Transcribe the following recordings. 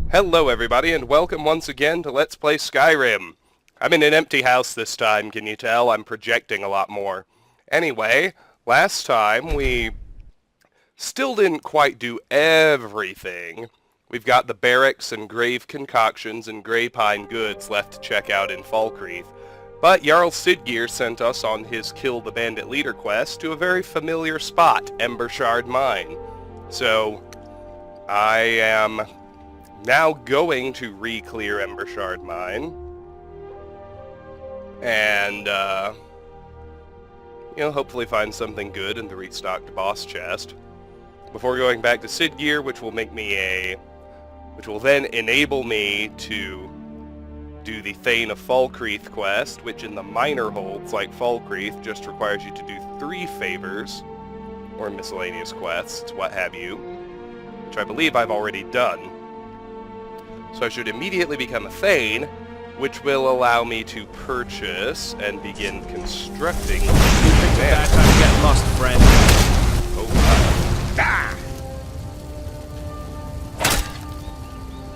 Hello everybody, and welcome once again to Let's Play Skyrim. I'm in an empty house this time, can you tell? I'm projecting a lot more. Anyway, last time we still didn't quite do everything. We've got the barracks and grave concoctions and grey pine goods left to check out in Falkreath. But Jarl Siddgeir sent us on his Kill the Bandit Leader quest to a very familiar spot, Embershard Mine. So, I am now going to re-clear Embershard Mine, and, hopefully find something good in the restocked boss chest, before going back to Siddgeir, which will then enable me to do the Thane of Falkreath quest, which in the minor holds, like Falkreath, just requires you to do 3 favors, or miscellaneous quests, what have you, which I believe I've already done. So I should immediately become a Thane, which will allow me to purchase and begin constructing. Bad time to get lost, friend. Oh,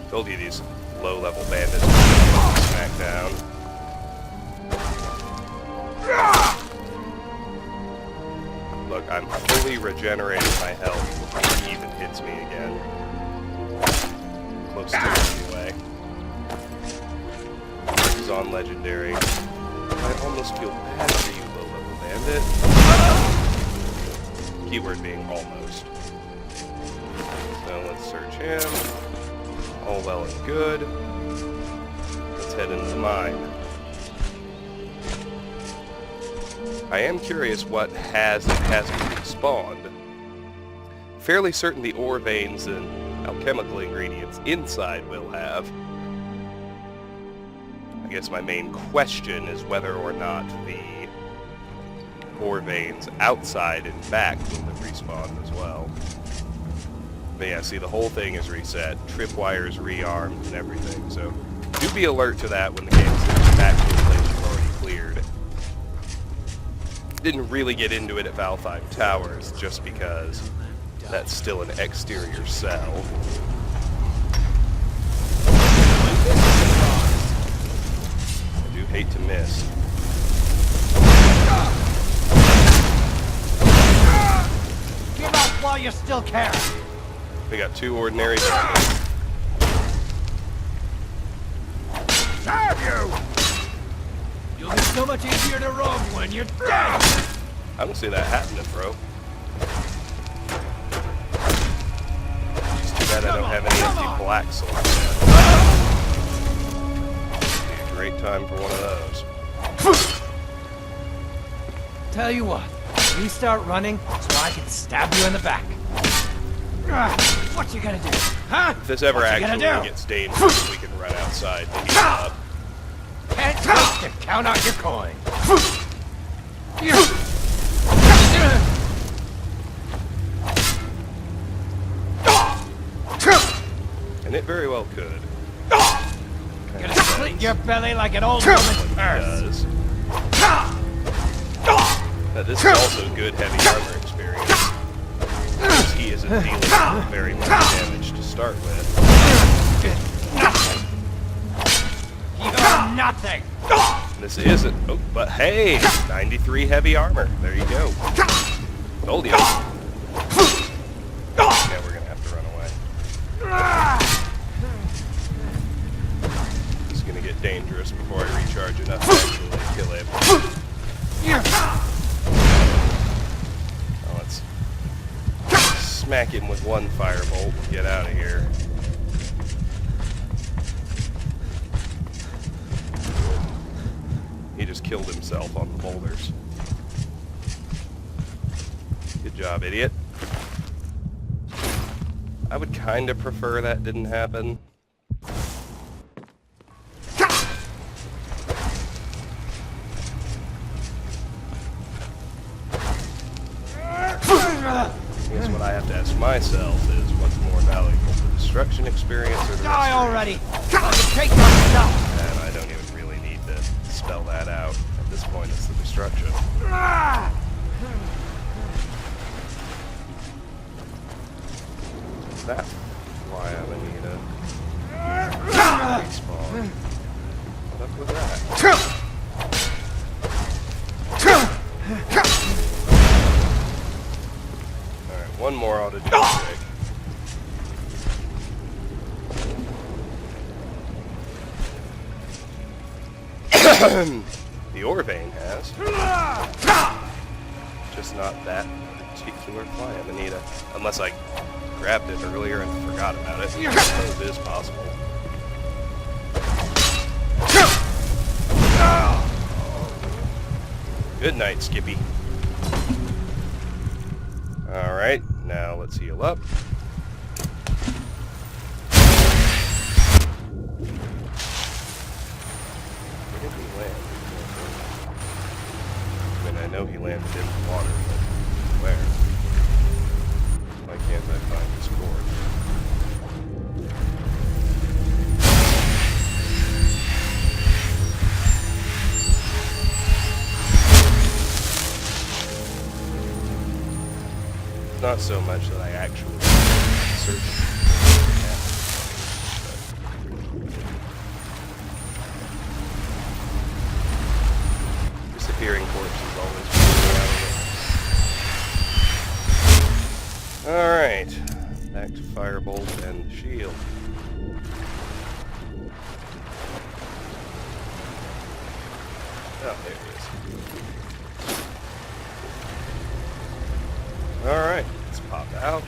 told you these low-level bandits would smack down. Look, I'm fully regenerating my health before he even hits me again. Close to it anyway. This is on Legendary. I almost feel bad for you, low-level bandit. Keyword being almost. So let's search him. All well and good. Let's head into the mine. I am curious what has and hasn't been spawned. Fairly certain the ore veins and alchemical ingredients inside will have. I guess my main question is whether or not the ore veins outside and back will have respawned as well. But yeah, see, the whole thing is reset. Tripwires rearmed and everything, so do be alert to that when the game sends back to a place you've already cleared. Didn't really get into it at Valheim Towers, just because that's still an exterior cell. I do hate to miss. Give up while you still can. We got 2 ordinary bandits. Serve you! You'll be so much easier to roam when you're dead! I don't see that happening, bro. Just too bad I don't have any empty black swords yet. Be a great time for one of those. Tell you what, you start running so I can stab you in the back. What you gonna do, huh? If this ever actually gets dangerous, we can run outside to heat up. Can't wait to count out your coin. And it very well could. Gonna split your belly like an old woman's purse. Now, this is also good heavy armor experience. Because he isn't dealing very much damage to start with. Nothing. You're nothing. This isn't. Oh, but hey, 93 heavy armor. There you go. Told you. Yeah, we're gonna have to run away. This is gonna get dangerous before I recharge enough to actually kill him. Oh, let's smack him with one firebolt and get out of here. He just killed himself on the boulders. Good job, idiot. I would kind of prefer that didn't happen. I guess what I have to ask myself is what's more valuable, the destruction experience or the Die already! I can take yourself! And I don't even really need to spell that out. At this point, it's the destruction. That's why I'm Anita. Alright, one more ought to do the trick. The ore vein has. Just not that particular fly amanita. Unless I grabbed it earlier and forgot about it. I suppose it is possible. Good night, Skippy. Alright, now let's heal up. Where did he land? I mean, I know he landed in the water, but where? Why can't I find his cord? Not so much that I actually search for disappearing corpses always bring me out of it. Alright, back to Firebolt and Shield. Oh, there it is. Alright, let's pop out.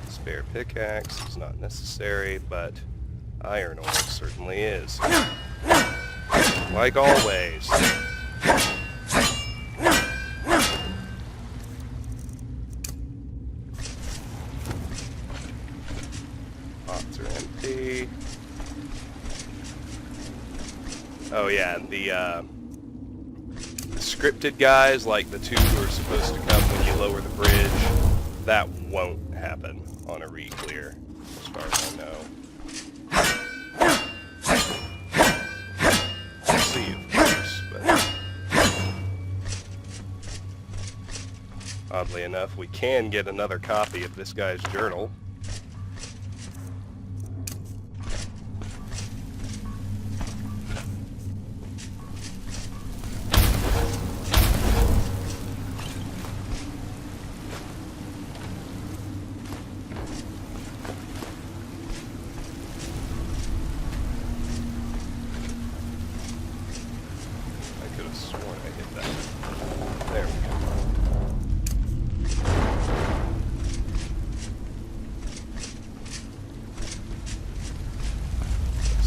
Spare pickaxe is not necessary, but iron ore certainly is. Like always. Pots are empty. Oh yeah, the scripted guys, like the two who are supposed to come when you lower the bridge, that won't happen on a re-clear, as far as I know. We'll see, of course, but oddly enough, we can get another copy of this guy's journal.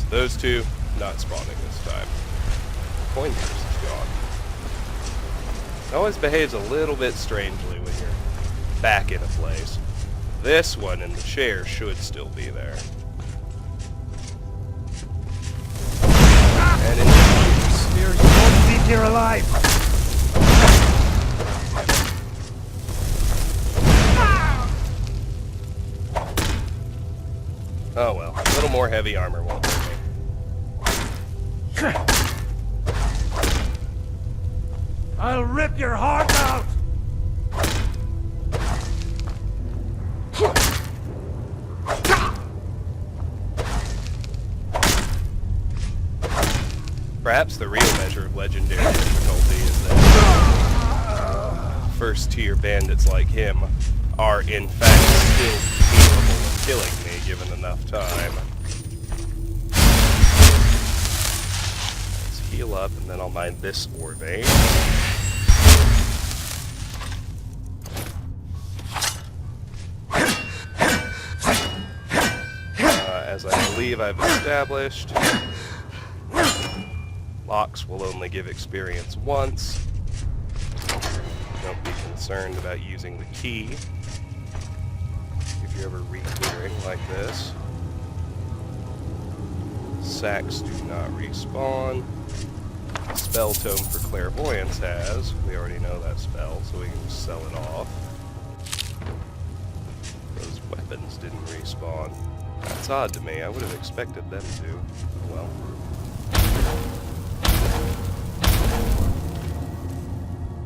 Those two, not spawning this time. Coin purse is gone. It always behaves a little bit strangely when you're back in a place. This one in the chair should still be there. And in Spear, you won't leave here alive! oh well, a little more heavy armor won't hurt me. I'll rip your heart out! Perhaps the real measure of legendary difficulty is that first tier bandits like him are in fact still capable of killing me given enough time. Let's heal up and then I'll mine this ore vein. As I believe I've established, locks will only give experience once. Don't be concerned about using the key if you're ever re-clearing like this. Sacks do not respawn. Spell Tome for Clairvoyance has. We already know that spell, so we can just sell it off. Those weapons didn't respawn. That's odd to me. I would have expected them to. Oh well.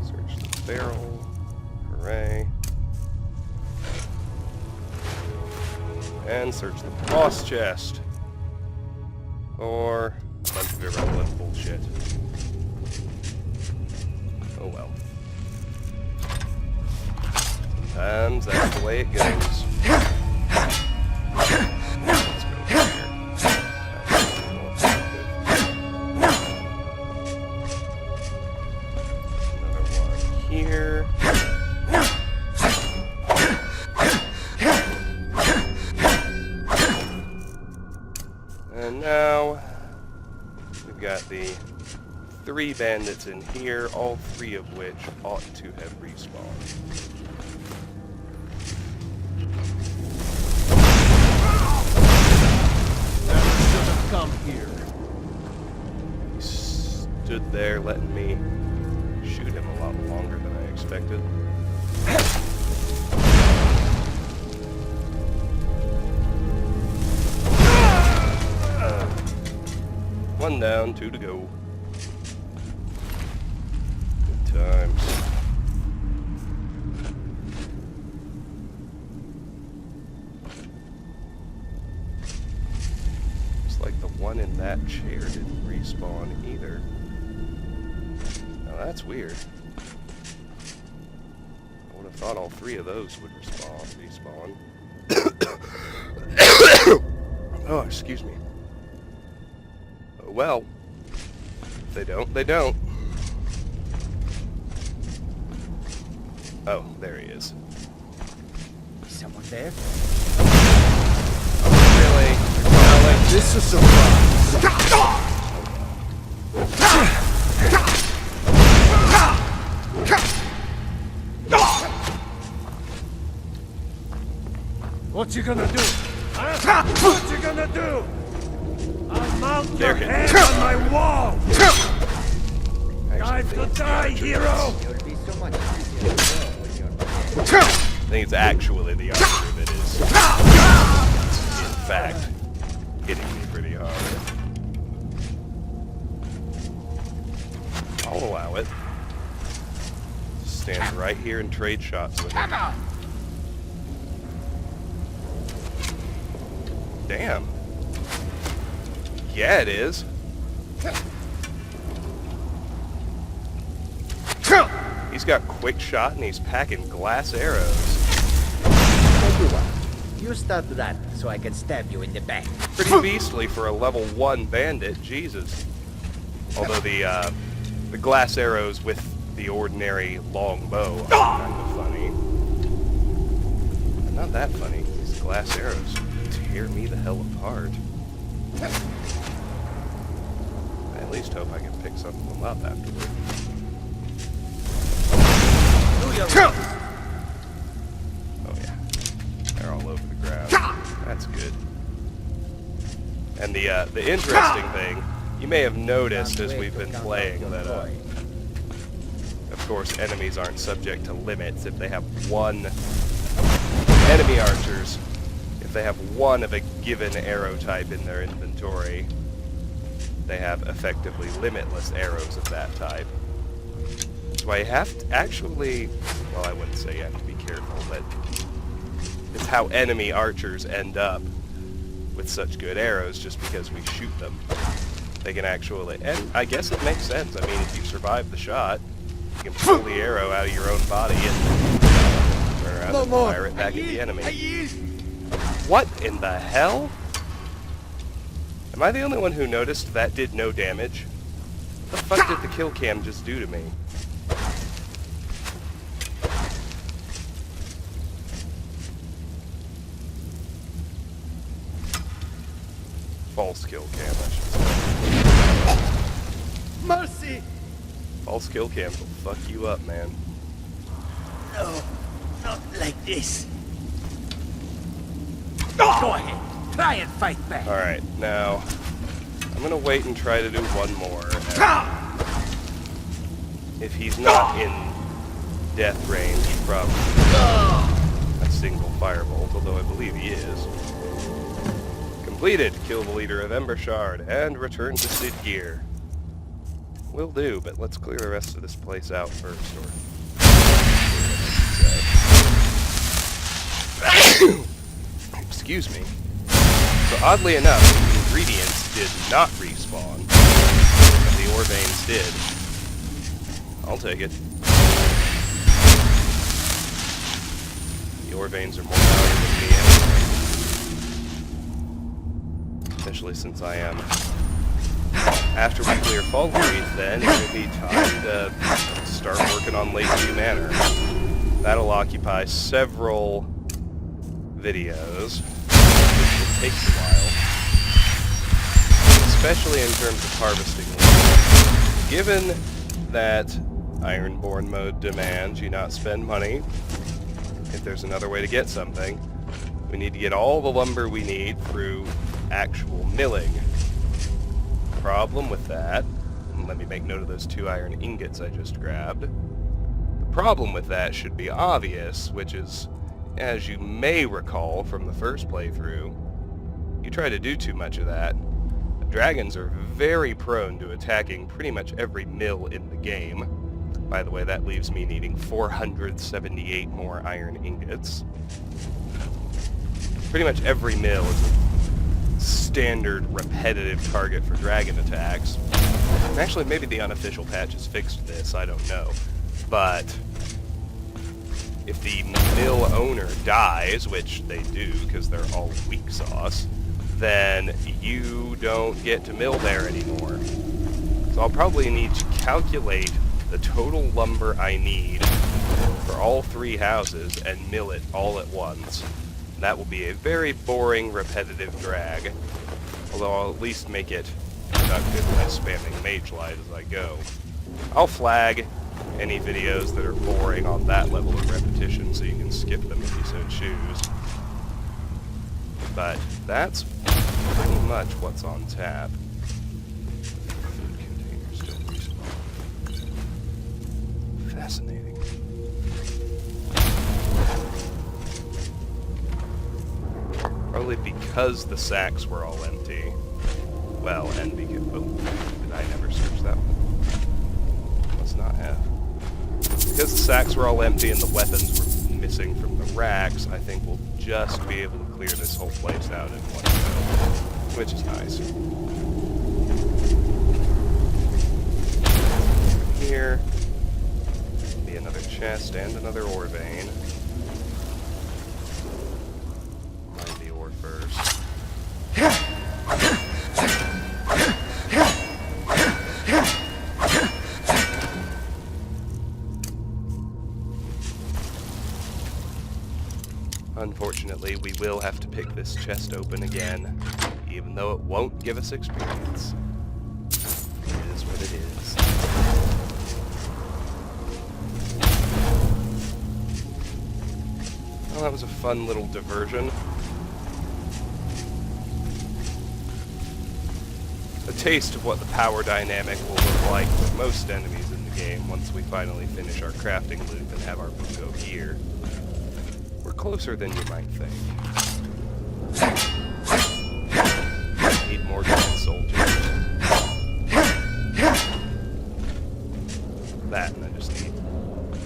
Search the barrel. Hooray. And search the boss chest. or a bunch of irrelevant bullshit. Oh well. Sometimes that's the way it goes. Let's go over here. That's more effective. Another one here. And now we've got the 3 bandits in here, all 3 of which ought to have respawned. Come here. He stood there letting me shoot him a lot longer than I expected. One down, 2 to go. Good times. Like the one in that chair didn't respawn either. Now that's weird. I would have thought all 3 of those would respawn. Oh, excuse me. Oh, well. If they don't, they don't. Oh, there he is. Someone there? Really? This is surprise. What you gonna do? Huh? What you gonna do? I'll mount your head on my wall. Time to die, hero. You'll be so much easier to go with your I think it's actually the archer that is, in fact, hitting me pretty hard. I'll allow it. Stand right here and trade shots with him. Damn. Yeah, it is. He's got quick shot and he's packing glass arrows. Tell you what, you start that so I can stab you in the back. Pretty beastly for a level 1 bandit, Jesus. Although the glass arrows with the ordinary long bow are kind of funny. But not that funny. These glass arrows tear me the hell apart. I at least hope I can pick some of them up afterward. Oh yeah, they're all over the ground. That's good. And the interesting thing, you may have noticed as we've been playing that, of course, enemies aren't subject to limits. If they have one enemy archers, if they have one of a given arrow type in their inventory, they have effectively limitless arrows of that type. So I have to actually, well, I wouldn't say you have to be careful, but it's how enemy archers end up with such good arrows just because we shoot them. They can actually, and I guess it makes sense. I mean, if you survive the shot, you can pull the arrow out of your own body and turn around and fire it back at the enemy. What in the hell? Am I the only one who noticed that did no damage? What the fuck did the kill cam just do to me? False kill cam, I should say. Mercy! False kill cams will fuck you up, man. No, not like this. Go ahead, try and fight back. Alright, now, I'm gonna wait and try to do one more. If he's not in death range from a single firebolt, although I believe he is. Completed. Kill the leader of Embershard and return to Siddgeir. Will do, but let's clear the rest of this place out first, or... Excuse me. So oddly enough, the ingredients did not respawn, and the ore veins did. I'll take it. The ore veins are more valuable to me anyway. Especially since I am... After we clear Falkreath, then it will be time to start working on Lakeview Manor. That'll occupy several videos, which takes a while. Especially in terms of harvesting wood. Given that Ironborn mode demands you not spend money, if there's another way to get something, we need to get all the lumber we need through actual milling. Problem with that, and let me make note of those 2 iron ingots I just grabbed. The problem with that should be obvious, which is, as you may recall from the first playthrough, you try to do too much of that. Dragons are very prone to attacking pretty much every mill in the game. By the way, that leaves me needing 478 more iron ingots. Pretty much every mill is a standard repetitive target for dragon attacks. And actually, maybe the unofficial patch has fixed this, I don't know. But if the mill owner dies, which they do because they're all weak sauce, then you don't get to mill there anymore. So I'll probably need to calculate the total lumber I need for all 3 houses and mill it all at once. That will be a very boring, repetitive drag, although I'll at least make it productive by spamming Mage Light as I go. I'll flag any videos that are boring on that level of repetition so you can skip them if you so choose. But that's pretty much what's on tap. Food containers don't respawn. Fascinating. Probably because the sacks were all empty. Well, and because... Oh, did I never search that one? Must not have. Because the sacks were all empty and the weapons were missing from the racks, I think we'll just be able to clear this whole place out in one go. Which is nice. Here. Be another chest and another ore vein. First. Unfortunately, we will have to pick this chest open again, even though it won't give us experience. It is what it is. Well, that was a fun little diversion. A taste of what the power dynamic will look like with most enemies in the game once we finally finish our crafting loop and have our Bungo gear. We're closer than you might think. Need more gun soldiers. That, and I just need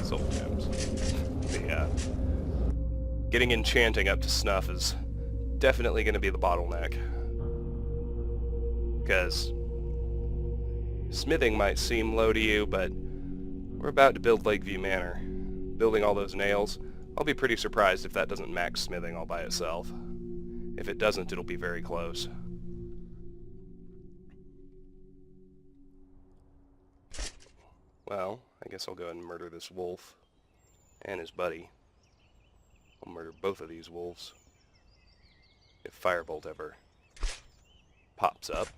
soul gems. Getting enchanting up to snuff is definitely going to be the bottleneck. Because smithing might seem low to you, but we're about to build Lakeview Manor. Building all those nails, I'll be pretty surprised if that doesn't max smithing all by itself. If it doesn't, it'll be very close. Well, I guess I'll go ahead and murder this wolf and his buddy. I'll murder both of these wolves if Firebolt ever pops up.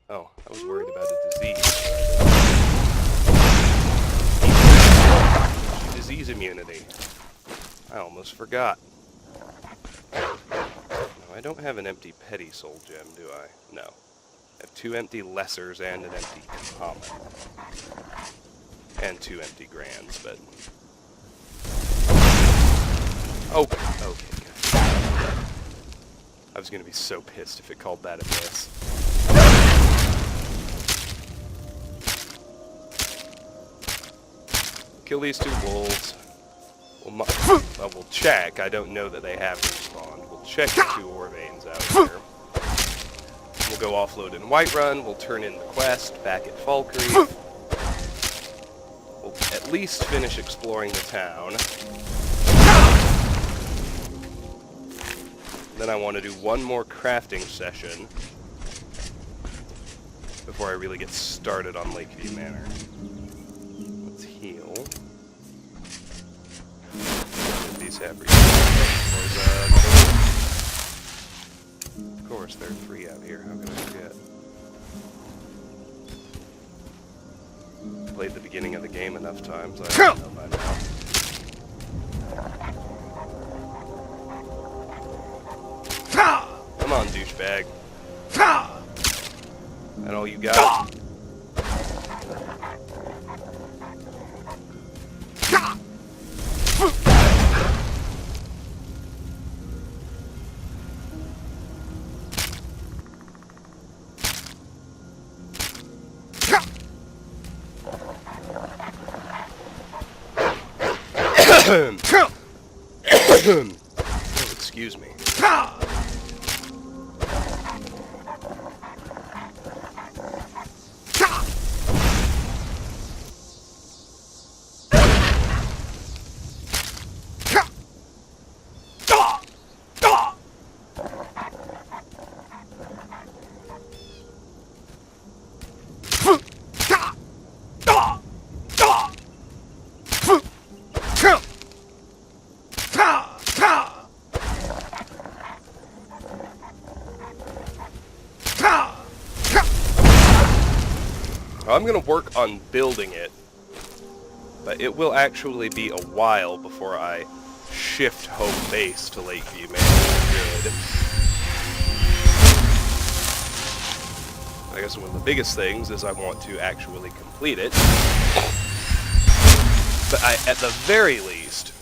Oh, I was worried about a disease. Disease immunity. I almost forgot. No, I don't have an empty petty soul gem, do I? No. I have 2 empty lessers and an empty common. And 2 empty grands, but... Okay, okay. I was going to be so pissed if it called that a miss. Kill these 2 wolves. We'll check. I don't know that they have respawned. We'll check the 2 ore veins out here. We'll go offload in Whiterun. We'll turn in the quest back at Falkreath. We'll at least finish exploring the town. Then I want to do one more crafting session before I really get started on Lakeview Manor. Let's heal. These have Of course, there are 3 out here. How could I forget? Played the beginning of the game enough times, I don't know by now. Come on, douchebag. That all you got? Excuse me. I'm going to work on building it, but it will actually be a while before I shift home base to Lakeview Manor. Good. I guess one of the biggest things is I want to actually complete it, but I, at the very least,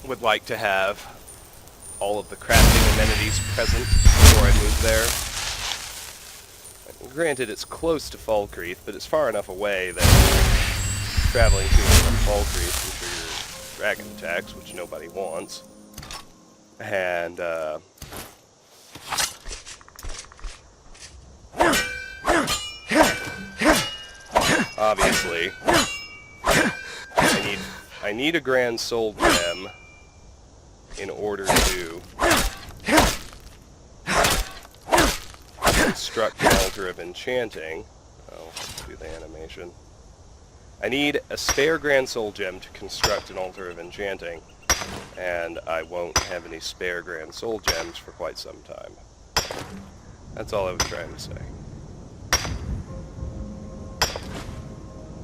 would like to have all of the crafting amenities present before I move there. Granted, it's close to Falkreath, but it's far enough away that traveling to and from Falkreath can trigger dragon attacks, which nobody wants. And, obviously, I need a Grand Soul Gem in order to construct an Altar of Enchanting. Oh, let's do the animation. I need a spare Grand Soul Gem to construct an Altar of Enchanting, and I won't have any spare Grand Soul Gems for quite some time. That's all I was trying to say.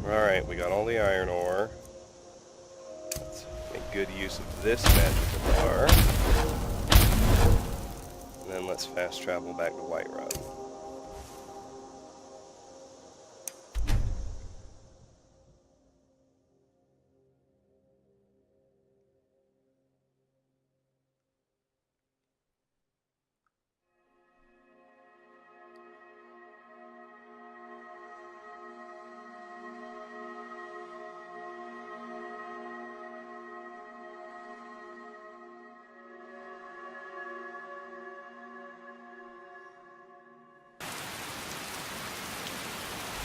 Alright, we got all the iron ore. Let's make good use of this magical bar. And then let's fast travel back to Whiterun.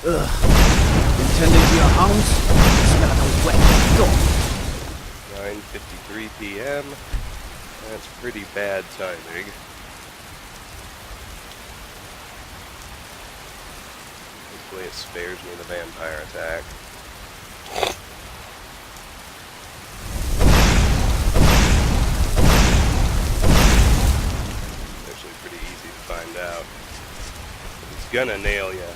Ugh. Intending to your hounds? Smell those wet. Go. 9:53 p.m. That's pretty bad timing. Hopefully it spares me the vampire attack. It's actually pretty easy to find out. It's gonna nail you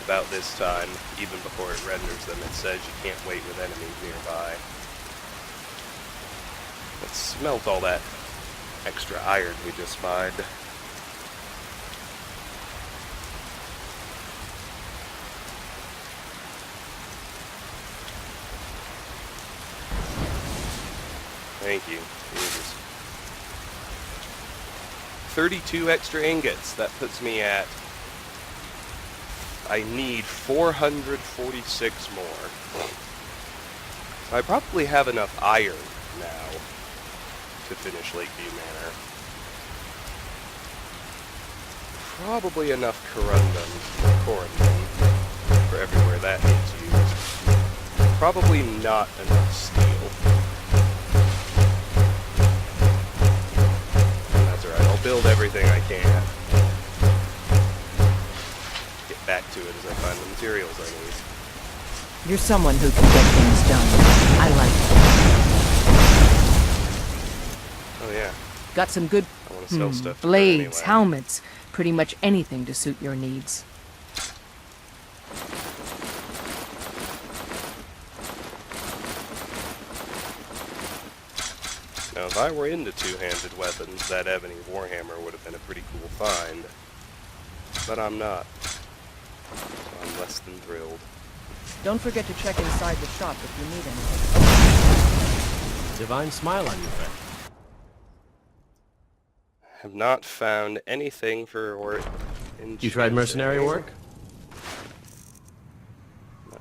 about this time, even before it renders them. It says you can't wait with enemies nearby. Let's smelt all that extra iron we just mined. Thank you. Jesus. 32 extra ingots. That puts me at... I need 446 more. I probably have enough iron now to finish Lakeview Manor. Probably enough corundum for everywhere that needs used. Probably not enough steel. And that's alright, I'll build everything I can. Get back to it as I find the materials I need. You're someone who can get things done. I like it. Oh yeah, Got some good I want to sell stuff to her blades, anyway. helmets, pretty much anything to suit your needs. Now, if I were into two-handed weapons, that ebony warhammer would have been a pretty cool find. But I'm not. So I'm less than thrilled. Don't forget to check inside the shop if you need anything. Divine smile on your face. Have not found anything for work in You tried mercenary work? I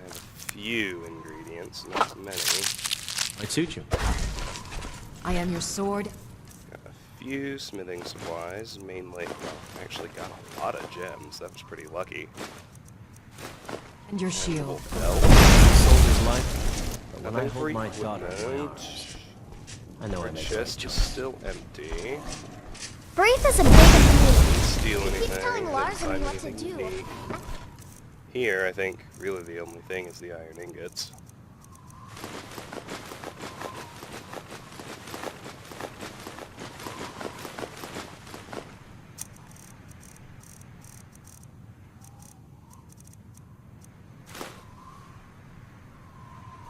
have a few ingredients, not many. Might suit you. I am your sword. Got a few smithing supplies, mainly. Well, I actually got a lot of gems. That was pretty lucky. And your shield. Belt. Soldier's life. But when I Nothing hold for my daughter in my equipment. arms, I know I Our make the right chest is choice. still empty. Braith is a big and Didn't steal He keeps anything. telling Didn't Lars find what to anything do. unique. Here, I think, really the only thing is the iron ingots.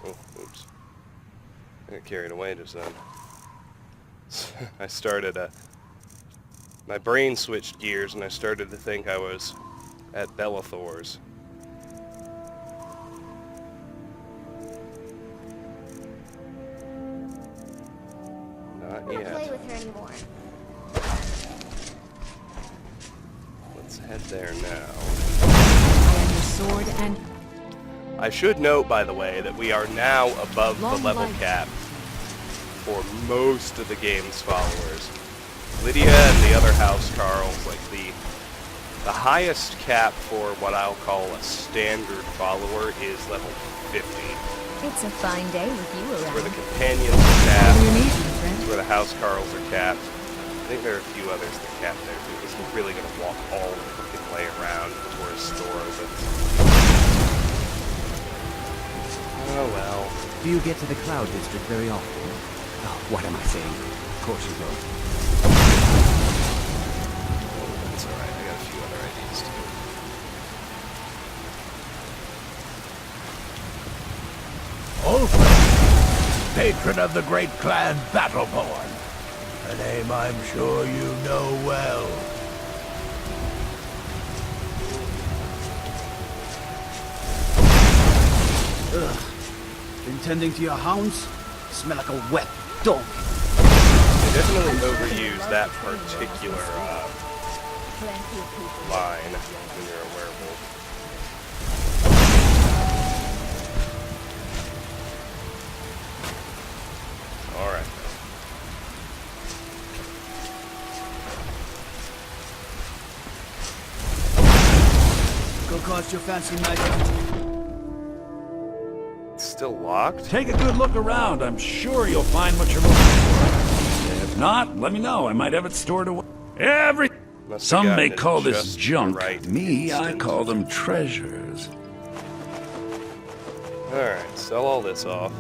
Oh, oops. I got carried away just then. I started my brain switched gears and I started to think I was at Bellathor's. Not I don't play yet. with her anymore. Let's head there now. I am your sword and I should note, by the way, that we are now above the Long level life. cap for most of the game's followers. Lydia and the other house Carls, like the highest cap for what I'll call a standard follower is level 50. It's a fine day with you It's where the around. companions are capped. your needs, my friend. It's where the house Carls are capped. I think there are a few others that are capped there too. It's really gonna walk all the fucking way around before his store opens. Oh well. Do you get to the Cloud District very often? Oh, what am I saying? Of course you will. That's alright, I got a few other ideas too. Ulfric, patron of the great clan Battleborn. A name I'm sure you know well. Ugh. Been tending to your hounds? Smell like a wet dog. They definitely overuse that particular line when you're a werewolf. Alright. Go cast your fancy magic. It's still locked? Take a good look around. I'm sure you'll find what you're looking for. If not, let me know. I might have it stored away. Must have Some may gotten it call this just junk. right Me, I instant. call them treasures. Alright, sell all this off.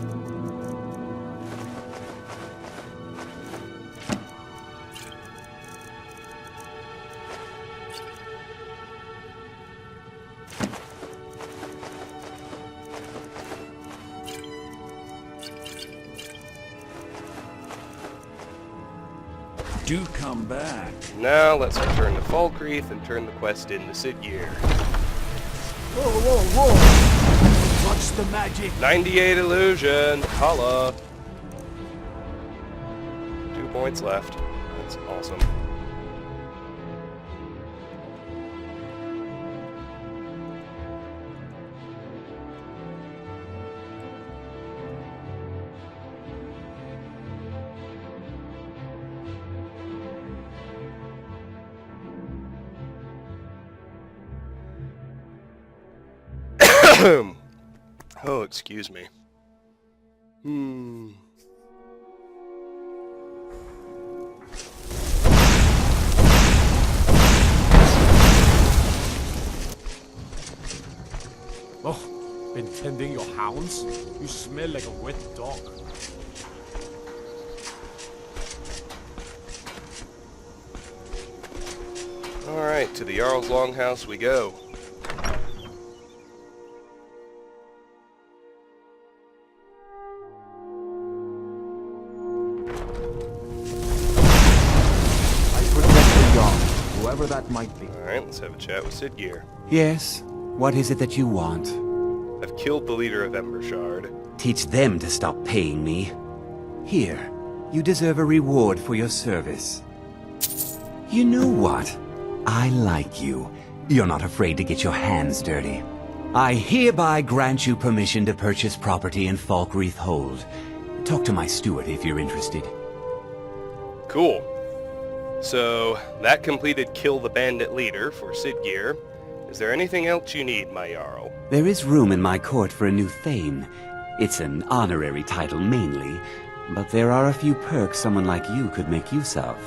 Do come back. Now let's return to Falkreath and turn the quest into Siddgeir. Whoa, whoa, whoa! Watch the magic. 98 illusion! Holla! 2 points left. That's awesome. Oh, excuse me. Oh, been tending your hounds? You smell like a wet dog. Alright, to the Jarl's Longhouse we go. Whoever that might be. Alright, let's have a chat with Siddgeir. Yes? What is it that you want? I've killed the leader of Embershard. Teach them to stop paying me. Here, you deserve a reward for your service. You know what? I like you. You're not afraid to get your hands dirty. I hereby grant you permission to purchase property in Falkreath Hold. Talk to my steward if you're interested. Cool. So, that completed Kill the Bandit leader for Siddgeir. Is there anything else you need, my Jarl? There is room in my court for a new Thane. It's an honorary title mainly, but there are a few perks someone like you could make use of.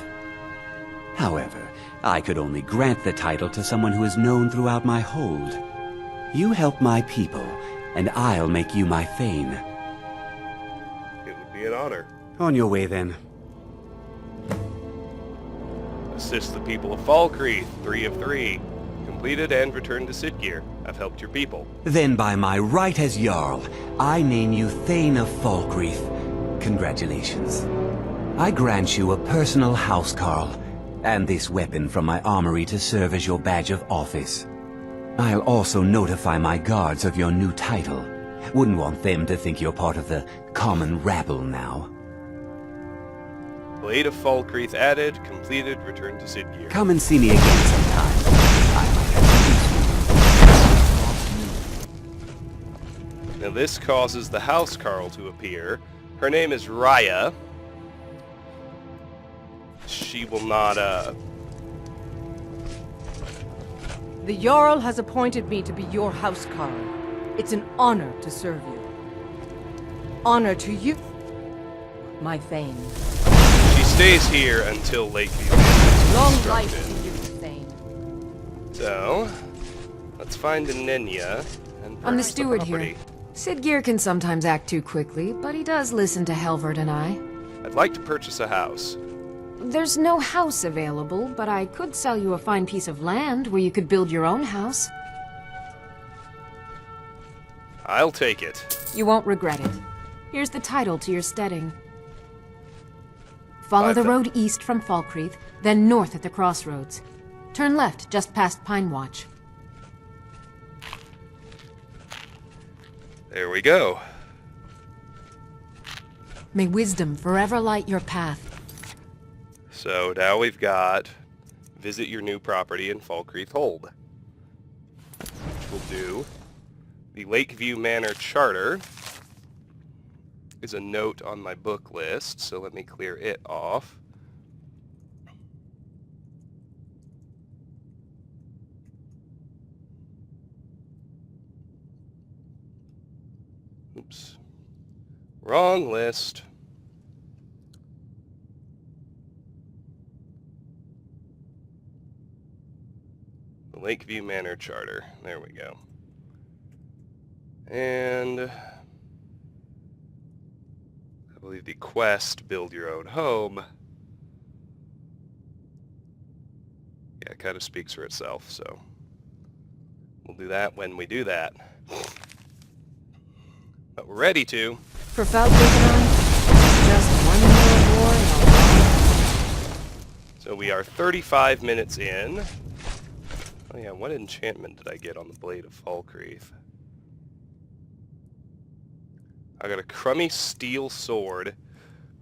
However, I could only grant the title to someone who is known throughout my hold. You help my people, and I'll make you my Thane. It would be an honor. On your way then. Assist the people of Falkreath, 3 of 3. Completed and returned to Siddgeir. I've helped your people. Then by my right as Jarl, I name you Thane of Falkreath. Congratulations. I grant you a personal housecarl, and this weapon from my armory to serve as your badge of office. I'll also notify my guards of your new title. Wouldn't want them to think you're part of the common rabble now. Blade of Falkreath added, completed, returned to Siddgeir. Come and see me again sometime. I might have some use for you. Now this causes the housecarl to appear. Her name is Raya. She will not, The Jarl has appointed me to be your housecarl. It's an honor to serve you. Honor to you, my Thane. She stays here until Lakeview is Long constructed. life to you, Thane. So, let's find Anenya and I'm the purchase steward property. here. Siddgeir can sometimes act too quickly, but he does listen to Helvard and I. I'd like to purchase a house. There's no house available, but I could sell you a fine piece of land where you could build your own house. I'll take it. You won't regret it. Here's the title to your steading. Follow the 5,000. road east from Falkreath, then north at the crossroads. Turn left just past Pine Watch. There we go. May wisdom forever light your path. So now we've got visit your new property in Falkreath Hold. Which will do. The Lakeview Manor Charter is a note on my book list, so let me clear it off. Oops. Wrong list. The Lakeview Manor Charter. There we go. And I believe the quest, build your own home. Yeah, it kind of speaks for itself, so we'll do that when we do that. But we're ready to. For Falkreath and I, just one more war and I'll... So we are 35 minutes in. Oh yeah, what enchantment did I get on the Blade of Falkreath? I got a crummy steel sword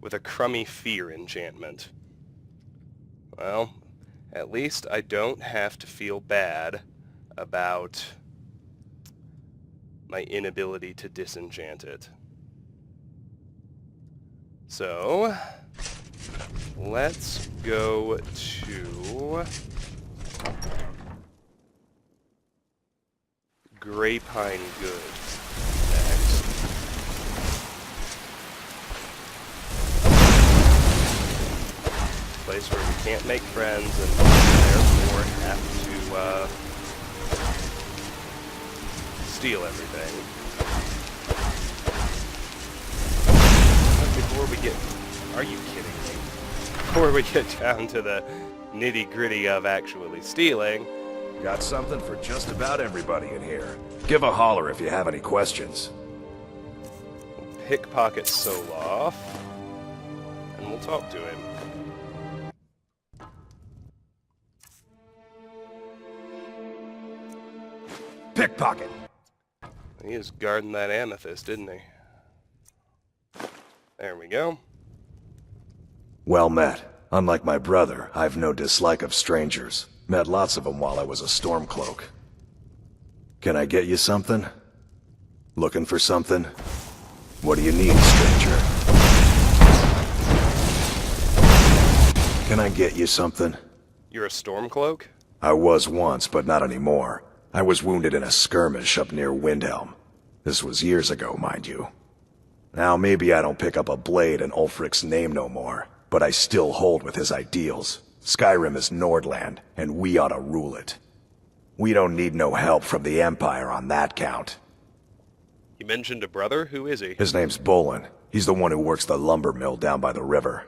with a crummy fear enchantment. Well, at least I don't have to feel bad about my inability to disenchant it. So, let's go to Grey Pine Goods next. Place where we can't make friends and therefore have to steal everything. But before we get... Are you kidding me? Before we get down to the nitty-gritty of actually stealing... Got something for just about everybody in here. Give a holler if you have any questions. Pickpocket Soloff, and we'll talk to him. Pickpocket! He was guarding that amethyst, didn't he? There we go. Well met. Unlike my brother, I've no dislike of strangers. Met lots of them while I was a Stormcloak. Can I get you something? Looking for something? What do you need, stranger? Can I get you something? You're a Stormcloak? I was once, but not anymore. I was wounded in a skirmish up near Windhelm. This was years ago, mind you. Now maybe I don't pick up a blade in Ulfric's name no more, but I still hold with his ideals. Skyrim is Nordland, and we ought to rule it. We don't need no help from the Empire on that count. You mentioned a brother? Who is he? His name's Bolin. He's the one who works the lumber mill down by the river.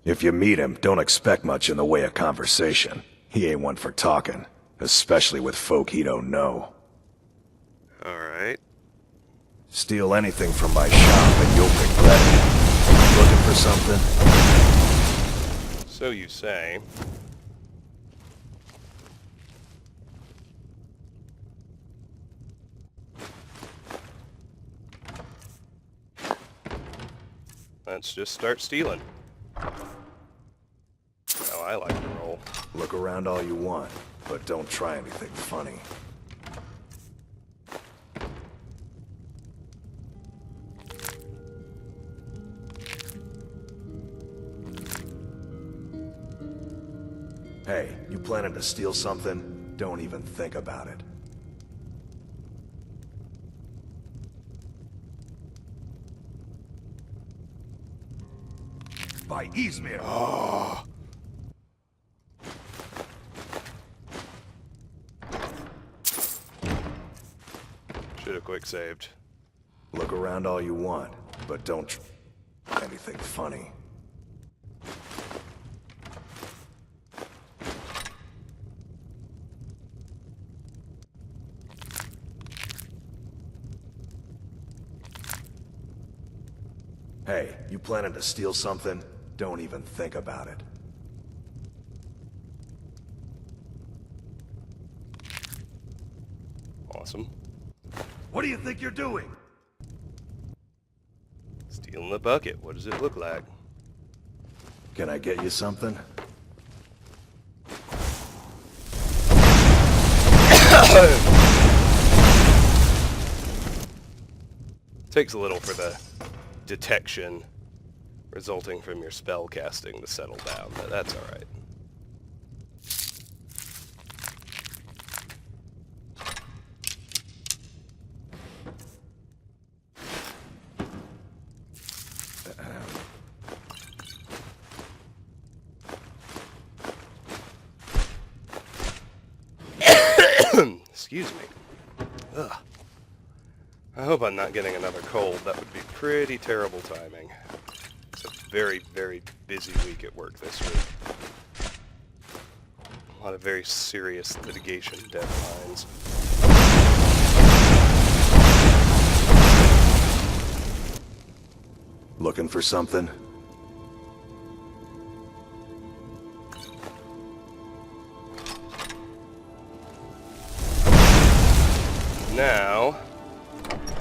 If you meet him, don't expect much in the way of conversation. He ain't one for talking, especially with folk he don't know. Alright. Steal anything from my shop and you'll regret it. Looking for something? So you say. Let's just start stealing. How I like to roll. Look around all you want, but don't try anything funny. Hey, you planning to steal something? Don't even think about it. By Izmir! Oh. Should have quick saved. Look around all you want, but don't try anything funny. Hey, you planning to steal something? Don't even think about it. Awesome. What do you think you're doing? Stealing the bucket. What does it look like? Can I get you something? Takes a little for the detection resulting from your spell casting to settle down, but that's alright. Excuse me. Ugh. I hope I'm not getting another cold. That would be pretty terrible timing. It's a very, very busy week at work this week. A lot of very serious litigation deadlines. Looking for something? Now,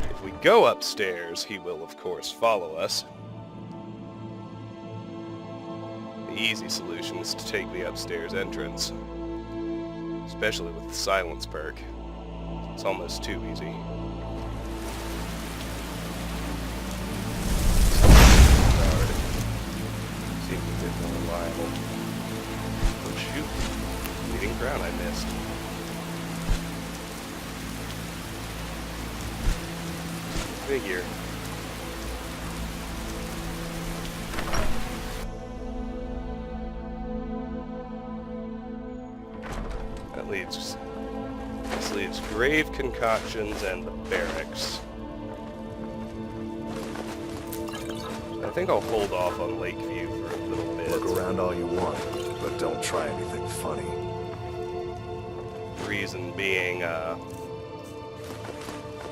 if we go upstairs, he will, of course, follow us. The easy solution is to take the upstairs entrance, especially with the silence perk. It's almost too easy. Seems a bit more reliable. Oh shoot, leading crown I missed. figure. This leaves grave concoctions and the barracks. I think I'll hold off on Lakeview for a little bit. Look around all you want, but don't try anything funny. Reason being,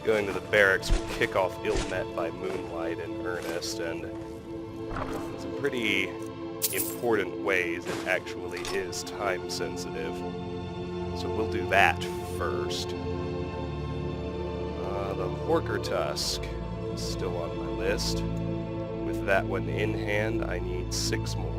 going to the barracks will kick off Ill-Met by Moonlight in earnest, and in some pretty important ways it actually is time sensitive. So we'll do that first. The Horker Tusk is still on my list. With that one in hand, I need 6 more.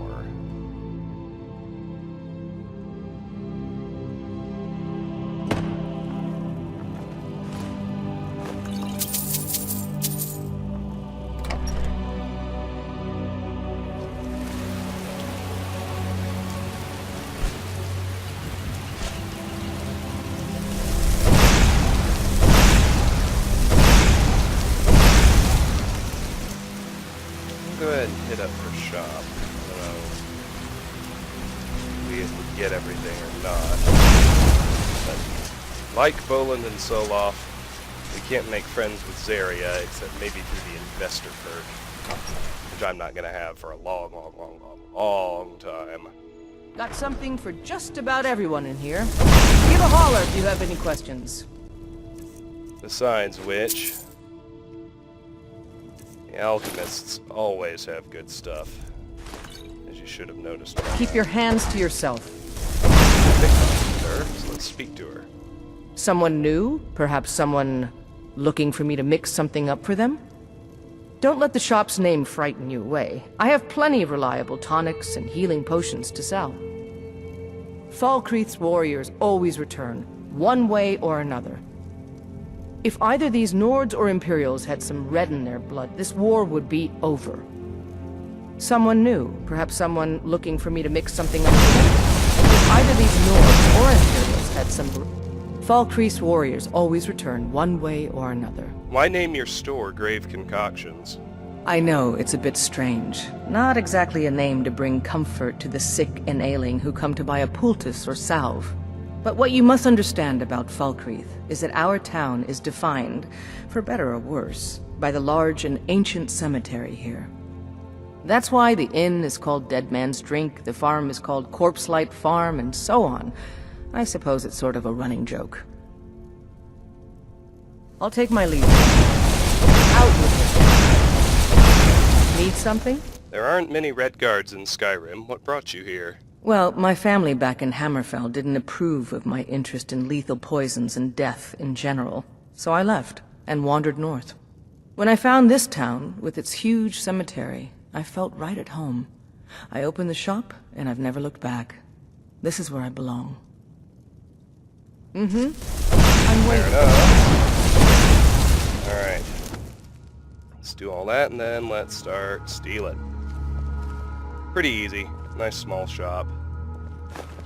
Go ahead and hit up her shop. I don't know if we get everything or not. But like Boland and Soloff, we can't make friends with Zarya except maybe through the investor perk, which I'm not going to have for a long time. Got something for just about everyone in here. Give a holler if you have any questions. Besides which, the alchemists always have good stuff, as you should have noticed. Keep your hands to yourself. Sir, so let's speak to her. Someone new? Perhaps someone looking for me to mix something up for them? Don't let the shop's name frighten you away. I have plenty of reliable tonics and healing potions to sell. Falkreath's warriors always return, one way or another. If either these Nords or Imperials had some red in their blood, this war would be over. Someone new, perhaps someone looking for me to mix something up with them. If either these Nords or Imperials had some... Falkreath's warriors always return one way or another. Why name your store Grave Concoctions? I know it's a bit strange. Not exactly a name to bring comfort to the sick and ailing who come to buy a poultice or salve. But what you must understand about Falkreath is that our town is defined, for better or worse, by the large and ancient cemetery here. That's why the inn is called Dead Man's Drink, the farm is called Corpse Light Farm, and so on. I suppose it's sort of a running joke. I'll take my leave. Out with it. Need something? There aren't many Red Guards in Skyrim. What brought you here? Well, my family back in Hammerfell didn't approve of my interest in lethal poisons and death in general, so I left and wandered north. When I found this town, with its huge cemetery, I felt right at home. I opened the shop, and I've never looked back. This is where I belong. I'm waiting. Fair enough. Alright. Let's do all that, and then let's start stealing. Pretty easy. Nice small shop.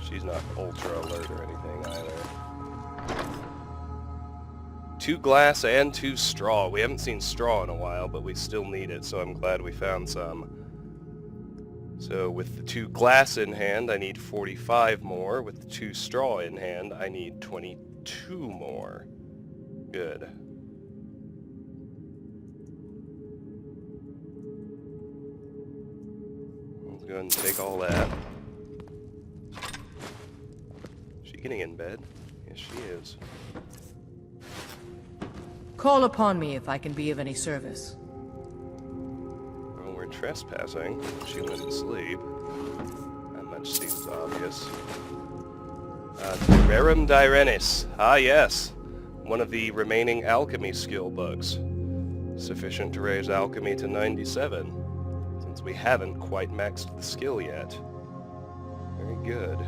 She's not ultra alert or anything either. 2 glass and 2 straw. We haven't seen straw in a while, but we still need it, so I'm glad we found some. So with the 2 glass in hand, I need 45 more. With the 2 straw in hand, I need 22 more. Good. Let's go ahead and take all that. Is she getting in bed? Yes, she is. Call upon me if I can be of any service. Well, we're trespassing. She went to sleep. That much seems obvious. Rerum Dirennis. Ah, yes. One of the remaining alchemy skill books. Sufficient to raise alchemy to 97, since we haven't quite maxed the skill yet. Very good.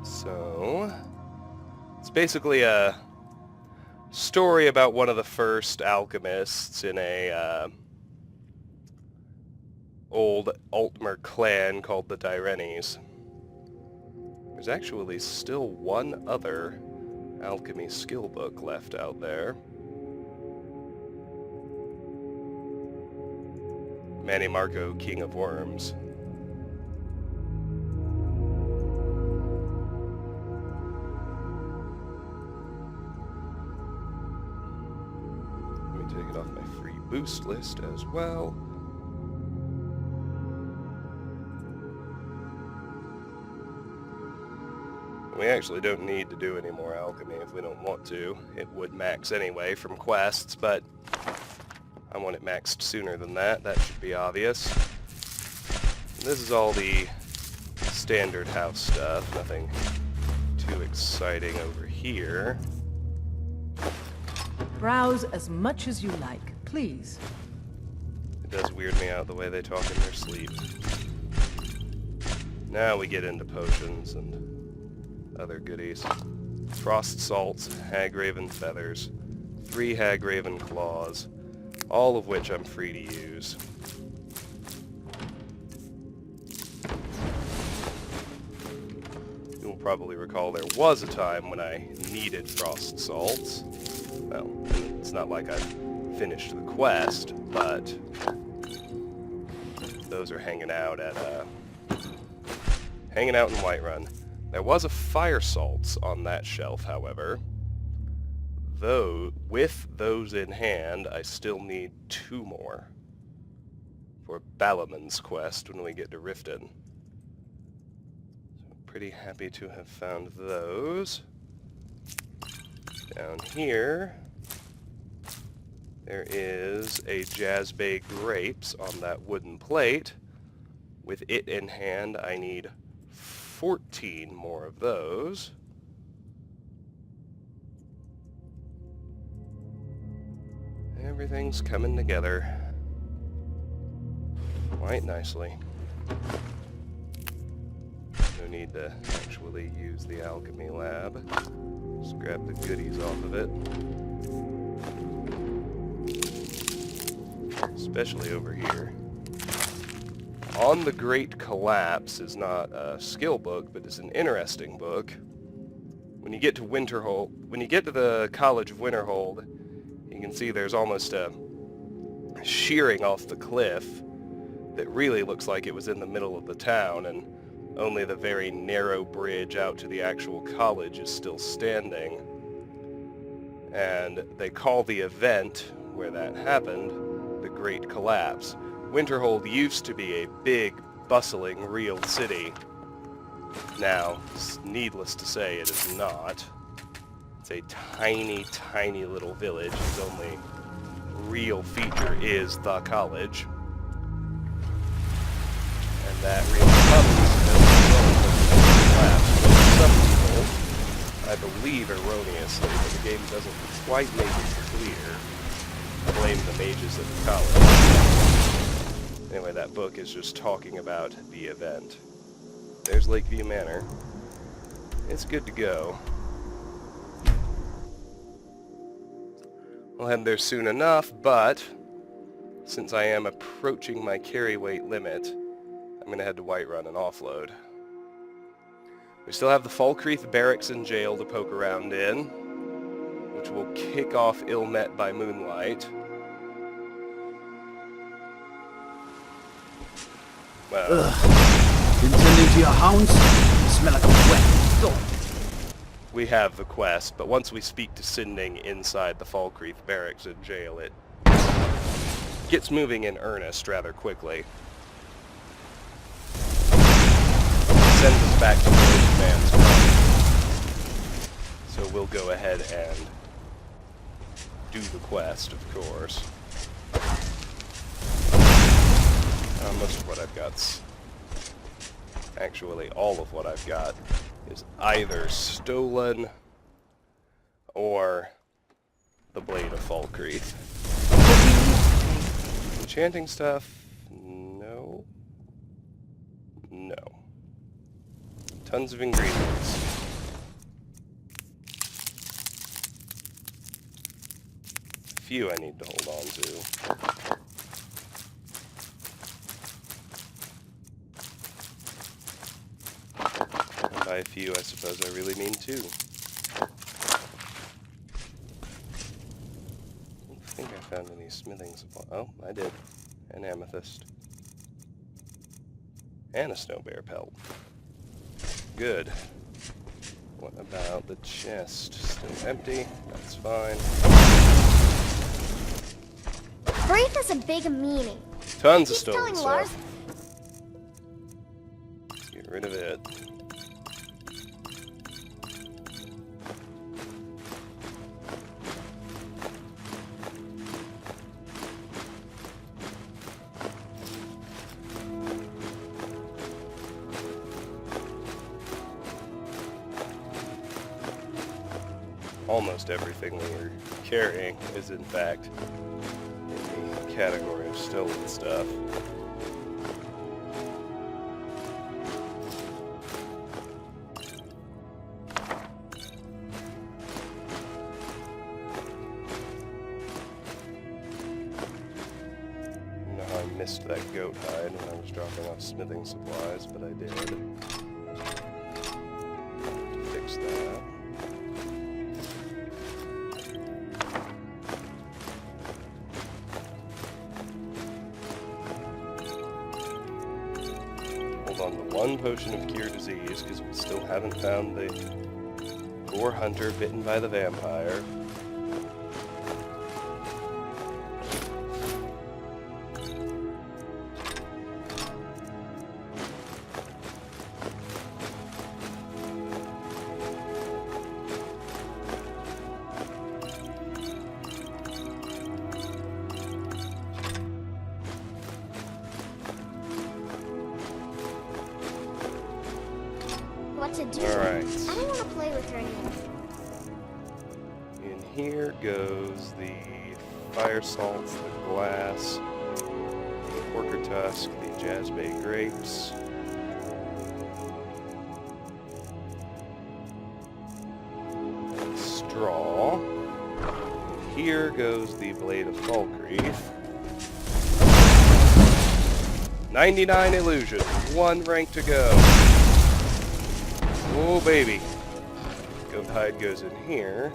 So... it's basically a story about one of the first alchemists in a old Altmer clan called the Dirennis. There's actually still one other alchemy skill book left out there. Manny Marco, King of Worms. Let me take it off my free boost list as well. We actually don't need to do any more alchemy if we don't want to. It would max anyway from quests, but I want it maxed sooner than that. That should be obvious. And this is all the standard house stuff. Nothing too exciting over here. Browse as much as you like, please. It does weird me out the way they talk in their sleep. Now we get into potions and other goodies. Frost salts, Hagraven feathers, 3 Hagraven claws, all of which I'm free to use. You'll probably recall there was a time when I needed frost salts. Well, it's not like I've finished the quest, but those are hanging out in Whiterun. There was a fire salts on that shelf, however. Though, with those in hand, I still need 2 more for Balaman's quest when we get to Riften. So pretty happy to have found those. Down here, there is a Jazbay grapes on that wooden plate. With it in hand, I need 14 more of those. Everything's coming together quite nicely. No need to actually use the alchemy lab. Just grab the goodies off of it. Especially over here. On the Great Collapse is not a skill book, but it's an interesting book. When you get to the College of Winterhold, you can see there's almost a shearing off the cliff that really looks like it was in the middle of the town, and only the very narrow bridge out to the actual college is still standing. And they call the event where that happened the Great Collapse. Winterhold used to be a big, bustling, real city. Now, needless to say, it is not. It's a tiny, tiny little village. Its only real feature is the college. And that really comes as a result of the collapse. Some people, I believe erroneously, but the game doesn't quite make it clear, blame the mages at the college. Anyway, that book is just talking about the event. There's Lakeview Manor. It's good to go. We'll head there soon enough, but since I am approaching my carry weight limit, I'm going to head to Whiterun and offload. We still have the Falkreath barracks and jail to poke around in, which will kick off Ill Met by Moonlight. Well, Intending to your hounds? Smell like a wet dog. We have the quest, but once we speak to Sinding inside the Falkreath barracks and jail, it gets moving in earnest rather quickly. Sends us back to the old man's home. So we'll go ahead and do the quest, of course. Most of what I've got's... Actually, all of what I've got is either stolen or the Blade of Falkreath. Enchanting stuff? No. No. Tons of ingredients. A few I need to hold on to. By a few, I suppose I really mean 2. smithing supply. Oh, I did. An amethyst. And a snow bear pelt. Good. What about the chest? Still empty. That's fine. Braith has a big meaning. Tons of He's stolen telling stuff. Lars. Let's get rid of it. Almost everything we are carrying is in fact in the category of stolen stuff. I know how I missed that goat hide when I was dropping off smithing supplies, but I did. Fix that. On the one potion of cure disease, because we still haven't found the poor hunter bitten by the vampire. What to do? Alright. I don't want to play with her anymore. In here goes the fire salts, the glass, the Horker Tusk, the Jazbay grapes. And straw. And here goes the blade of Falkreath. 99 illusion, 1 rank to go. Oh baby. Goat hide goes in here.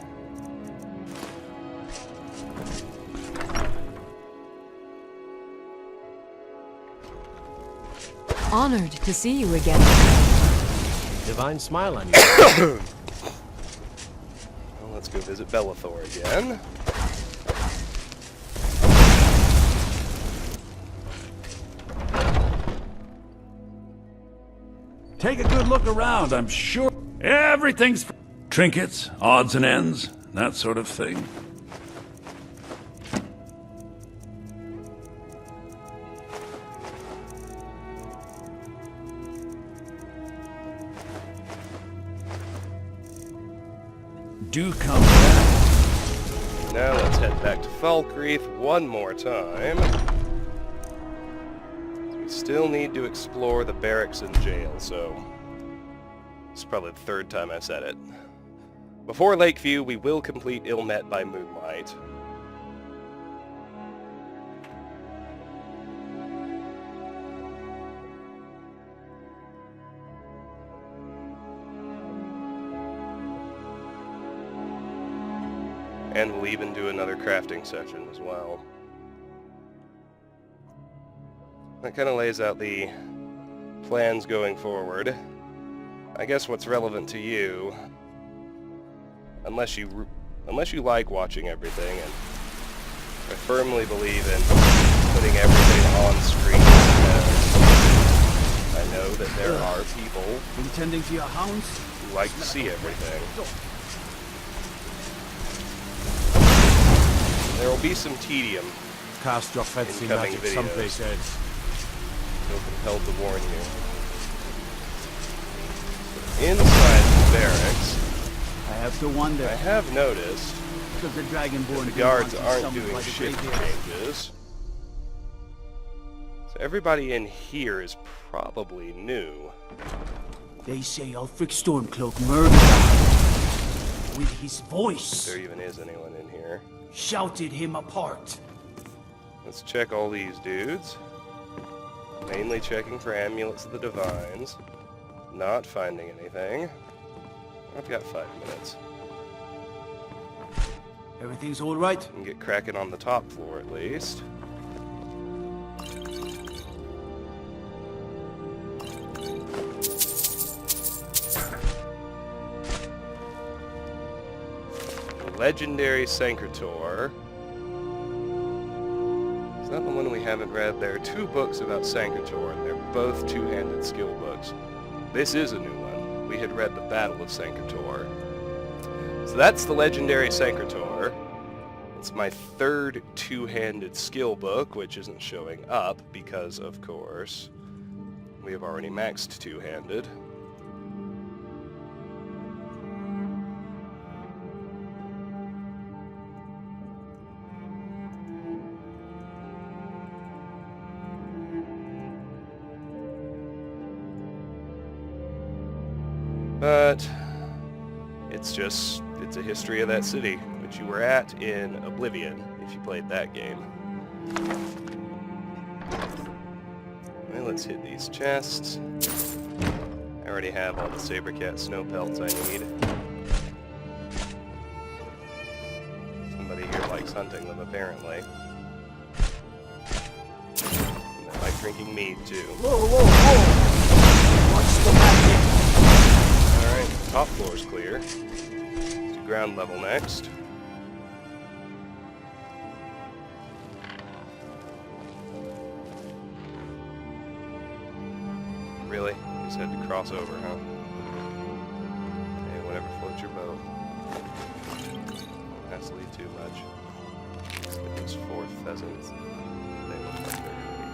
Honored to see you again. Divine smile on you. Well, let's go visit Bellathor again. Take a good look around, I'm sure. Everything's trinkets, odds and ends, that sort of thing. Do come back. Now let's head back to Falkreath one more time. We still need to explore the barracks and jail, so it's probably the 3rd time I've said it. Before Lakeview, we will complete Ilmet by Moonlight. And we'll even do another crafting session as well. That kind of lays out the plans going forward. I guess what's relevant to you, unless you like watching everything, and I firmly believe in putting everything on screen. I know that there are people Intending to your hounds? who like to see everything. There will be some tedium. Cast your fancy Incoming magic videos. someplace else. Feel compelled to warn you. Inside the barracks, I have to wonder. I have noticed Because the Dragonborn the do guards want to aren't summon doing by the shift graveyard. changes. So everybody in here is probably new. They say Ulfric Stormcloak murdered him. With his If voice, there even is anyone in here. shouted him apart. Let's check all these dudes. Mainly checking for amulets of the divines. Not finding anything. I've got 5 minutes. Everything's all right? And get cracking on the top floor at least. Legendary Sancre Tor. Is that the one we haven't read? There are 2 books about Sancre Tor, and they're both two-handed skill books. This is a new one. We had read the Battle of Sancre Tor. So that's the Legendary Sancre Tor. It's my 3rd two-handed skill book, which isn't showing up because, of course, we have already maxed two-handed. But it's a history of that city, which you were at in Oblivion, if you played that game. Well, let's hit these chests. I already have all the Sabercat snow pelts I need. Somebody here likes hunting them, apparently. And they like drinking mead, too. Whoa, whoa, whoa! Watch the magic! Alright, top floor's clear. Let's do ground level next. Really? You just had to cross over, huh? Hey, whatever floats your boat. Don't have to leave too much. Let's get those 4 pheasants. They look like they're gonna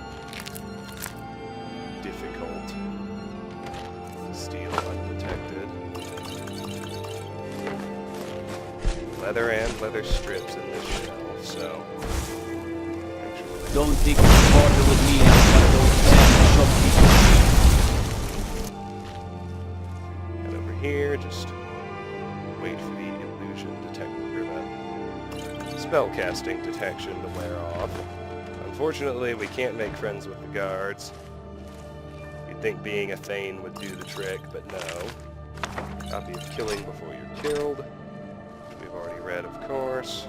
be difficult to steal undetected. Leather and leather strips in this shelf, so... Actually... Don't think you can barter with me as one of those damn shopkeepers. And over here, just wait for the illusion spellcasting detection to wear off. Unfortunately, we can't make friends with the guards. You'd think being a Thane would do the trick, but no. Copy of killing before you're killed. We've already read, of course.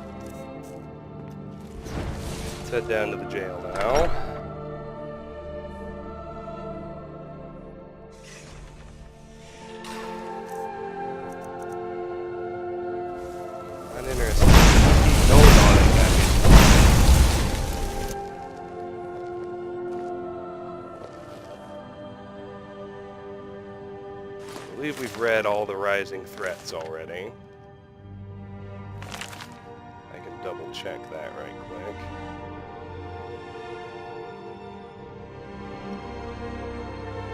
Let's head down to the jail now. Uninteresting. No knowledge I believe we've read all the rising threats already. I can double check that right quick.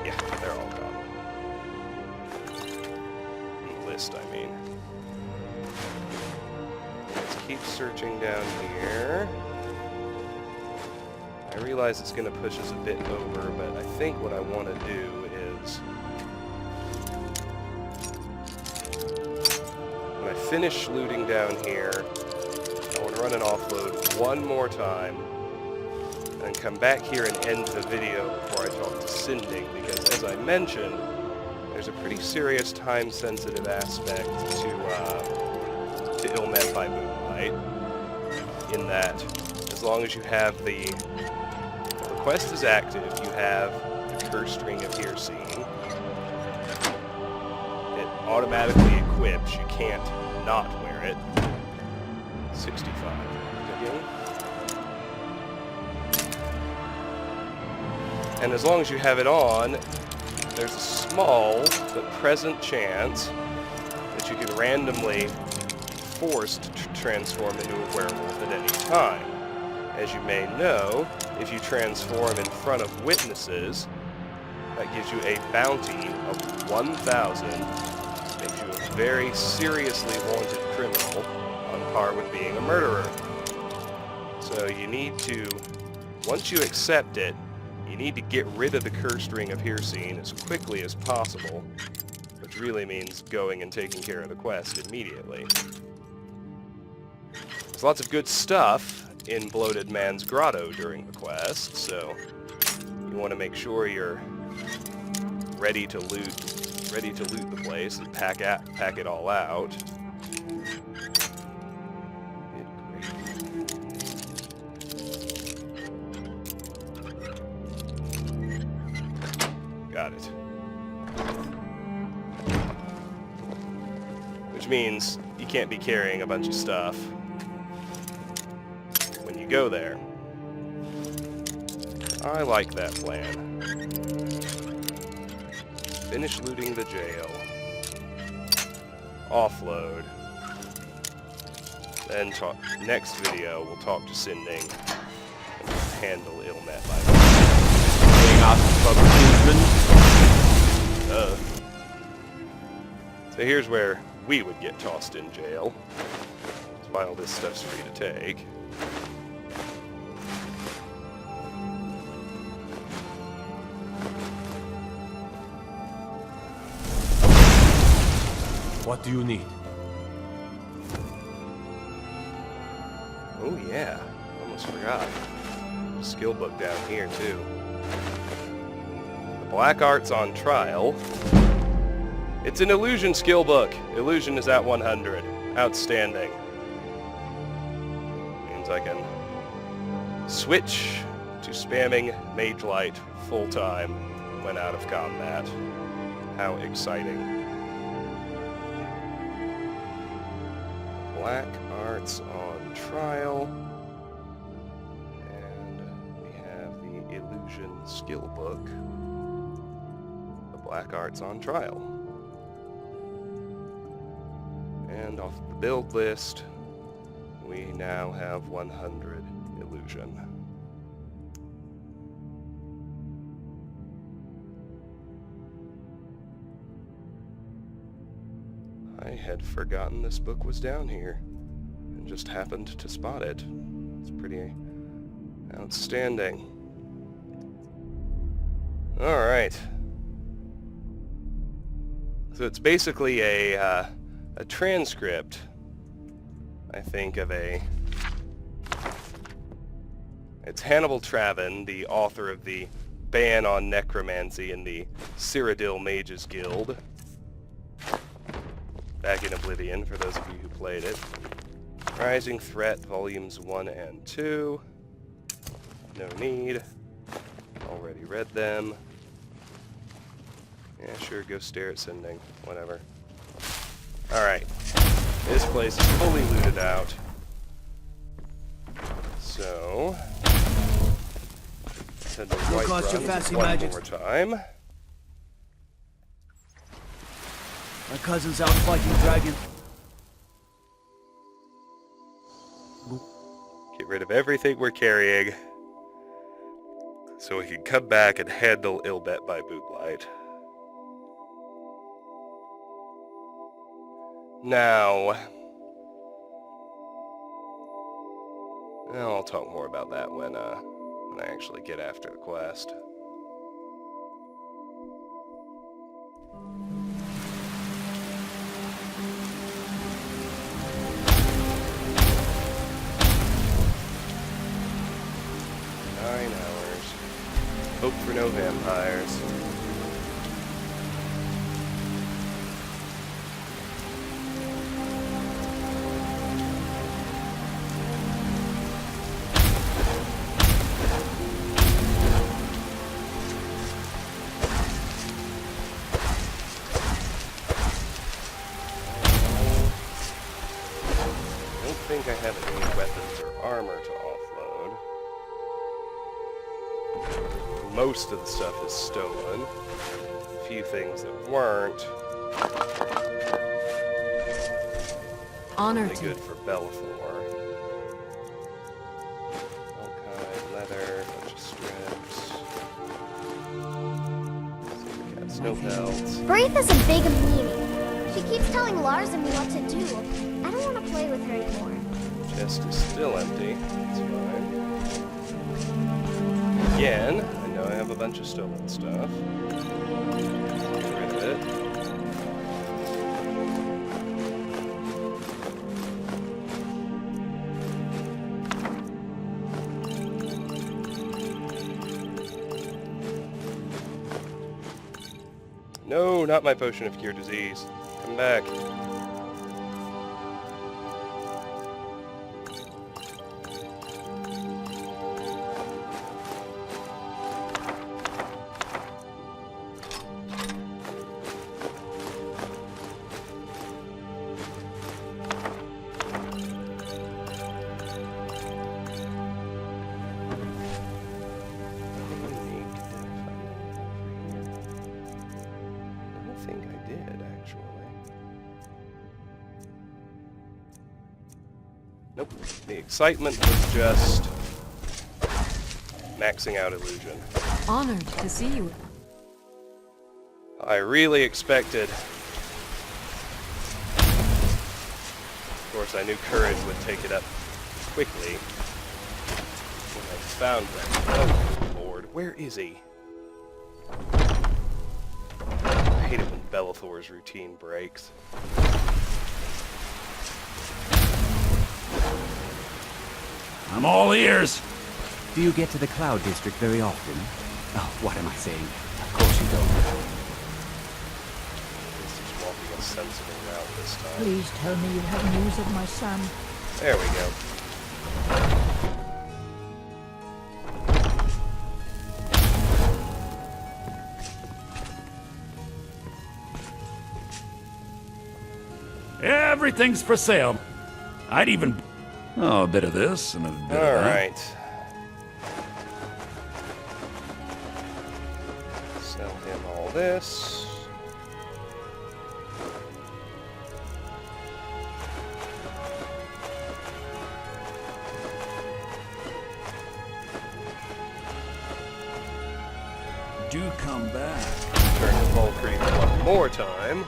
Yeah, they're all gone. In the list, I mean. Let's keep searching down here. I realize it's going to push us a bit over, but I think what I want to do is... when I finish looting down here, I want to run an offload one more time, and come back here and end the video before I talk to Sinding, because as I mentioned, there's a pretty serious time-sensitive aspect to Ilmet by Moonlight, in that as long as you have the quest is active, you have the Cursed Ring of Hearseen. It automatically equips, you can't not wear it. 65. Again. And as long as you have it on, there's a small but present chance that you can randomly be forced to transform into a werewolf at any time. As you may know, if you transform in front of witnesses, that gives you a bounty of 1,000, makes you a very seriously wanted criminal, on par with being a murderer. So you need to, once you accept it, you need to get rid of the Cursed Ring of Hearseen as quickly as possible, which really means going and taking care of the quest immediately. There's lots of good stuff in Bloated Man's Grotto during the quest, so you want to make sure you're ready to loot the place and pack it all out. Got it. Which means you can't be carrying a bunch of stuff when you go there. I like that plan. Finish looting the jail. Offload. Then next video, we'll talk to Sinding and handle Ilmet by So here's where we would get tossed in jail. That's why all this stuff's free to take. What do you need? Oh yeah, almost forgot. Skill book down here too. The Black Art's on trial. It's an illusion skill book. Illusion is at 100. Outstanding. Means I can switch to spamming Mage Light full time when out of combat. How exciting. Black Art's on trial. And we have the Illusion skill book. The Black Art's on trial. And off the build list, we now have 100 Illusion. I had forgotten this book was down here, and just happened to spot it. It's pretty outstanding. Alright. So it's basically a transcript, I think, of it's Hannibal Travin, the author of the ban on necromancy in the Cyrodiil Mages Guild, back in Oblivion, for those of you who played it. Rising Threat, Volumes 1 and 2. No need. Already read them. Yeah, sure, go stare at Sinding. Whatever. Alright. This place is fully looted out. So... head to Whiterun one more time. My cousin's out fighting dragon. Get rid of everything we're carrying, so we can come back and handle Ilmet by moonlight. Now, I'll talk more about that when I actually get after the quest. Hope for no vampires. I don't think I have any weapons or armor to offload. Most of the stuff is stolen. A few things that weren't. Honor Really to good for Bellathor. Alchemy, leather, bunch of strips. We got snow belts. Braith is a big meanie. She keeps telling Lars and me what to do. I don't want to play with her anymore. Chest is still empty. That's fine. Again, I know I have a bunch of stolen stuff. Get rid of it. No, not my potion of cure disease. Come back. think I did, actually. Nope. The excitement was just maxing out illusion. Honored to see you. I really expected. Of course, I knew courage would take it up quickly when I found them. Oh, Lord. Where is he? I hate it when Bellathor's routine breaks. I'm all ears. Do you get to the Cloud District very often? Oh, what am I saying? Of course you don't. This is walking a sensible route this time. Please tell me you have news of my son. There we go. Everything's for sale. I'd even... Oh, a bit of this and a bit of that. Alright. Sell him all this. Do come back. Turn to Falkreath one more time.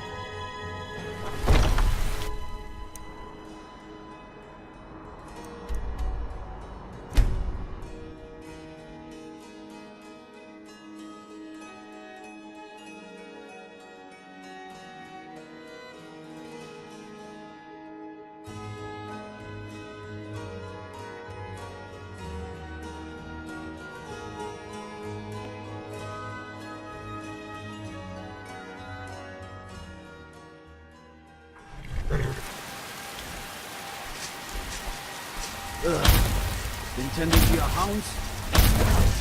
Been tending to your hounds?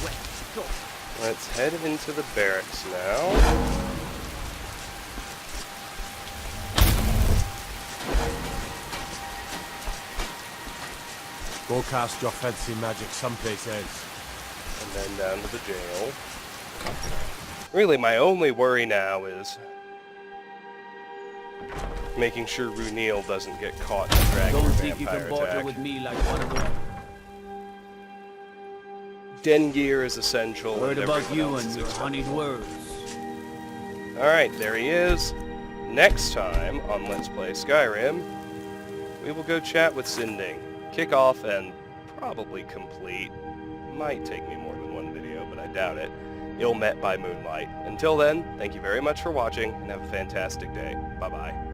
Wet. Go. Let's head into the barracks now. Go cast your fancy magic someplace else. And then down to the jail. Really, my only worry now is making sure Runil doesn't get caught in a dragon Don't think you vampire can barter attack. with me like one of them. Den gear is essential. Worried and about everyone you else and is your expected. honeyed words. Alright, there he is. Next time on Let's Play Skyrim, we will go chat with Sinding, kick off and probably complete. Might take me more than one video, but I doubt it. Ill Met by Moonlight. Until then, thank you very much for watching, and have a fantastic day. Bye-bye.